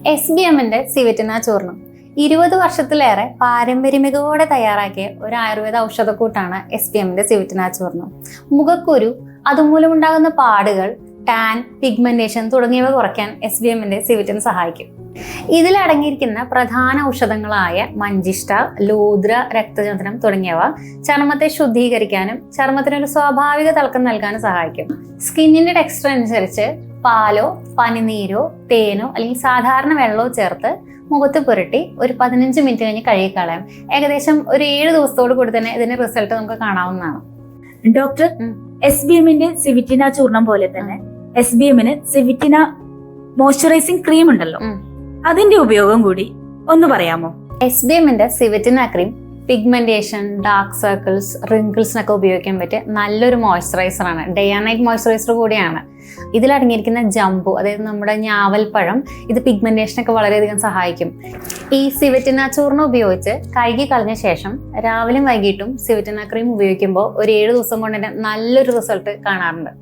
SBMന്റെ സിവിറ്റിന ചൂർണം 20 വർഷത്തിലേറെ പാരമ്പര്യ മികവോടെ തയ്യാറാക്കിയ ഒരു ആയുർവേദ ഔഷധക്കൂട്ടാണ് SBMന്റെ സിവിറ്റിന ചൂർണം. മുഖക്കുരു, അതുമൂലമുണ്ടാകുന്ന പാടുകൾ, ടാൻ, പിഗ്മെന്റേഷൻ തുടങ്ങിയവ കുറയ്ക്കാൻ SBMന്റെ സിവിറ്റിൻ സഹായിക്കും. ഇതിലടങ്ങിയിരിക്കുന്ന പ്രധാന ഔഷധങ്ങളായ മഞ്ചിഷ്ട, ലൂദ്ര, രക്തചന്ദനം തുടങ്ങിയവ ചർമ്മത്തെ ശുദ്ധീകരിക്കാനും ചർമ്മത്തിനൊരു സ്വാഭാവിക തിളക്കം നൽകാനും സഹായിക്കും. സ്കിന്നിന്റെ ടെക്സ്ചർ അനുസരിച്ച് പാലോ പനിനീരോ തേനോ അല്ലെങ്കിൽ സാധാരണ വെള്ളമോ ചേർത്ത് മുഖത്ത് പുരട്ടി ഒരു 15 മിനിറ്റ് കഴിഞ്ഞ് കഴുകിക്കളയാം. ഏകദേശം ഒരു 7 ദിവസത്തോടു കൂടി തന്നെ ഇതിന്റെ റിസൾട്ട് നമുക്ക് കാണാവുന്നതാണ്. ഡോക്ടർ, SBMന്റെ സിവിറ്റിന ചൂർണം പോലെ തന്നെ SBMന് സിവിറ്റിന മോയ്സ്ചറൈസിംഗ് ക്രീം ഉണ്ടല്ലോ, അതിന്റെ ഉപയോഗം കൂടി ഒന്ന് പറയാമോ? SBMന്റെ സിവിറ്റിന ക്രീം പിഗ്മെന്റേഷൻ, ഡാർക്ക് സർക്കിൾസ്, റിങ്കിൾസിനൊക്കെ ഉപയോഗിക്കാൻ പറ്റിയ നല്ലൊരു മോയ്സ്ചറൈസർ ആണ്. ഡേ ആൻഡ് നൈറ്റ് മോയ്സ്ചറൈസർ കൂടിയാണ്. ഇതിലടങ്ങിയിരിക്കുന്ന ജംബു, അതായത് നമ്മുടെ ഞാവൽപ്പഴം, ഇത് പിഗ്മെന്റേഷനൊക്കെ വളരെയധികം സഹായിക്കും. ഈ സിവിറ്റിന ചൂർണം ഉപയോഗിച്ച് കഴുകി കളഞ്ഞ ശേഷം രാവിലെയും വൈകിട്ടും സിവിറ്റിന ക്രീം ഉപയോഗിക്കുമ്പോൾ ഒരു 7 ദിവസം കൊണ്ട് തന്നെ നല്ലൊരു റിസൾട്ട് കാണാറുണ്ട്.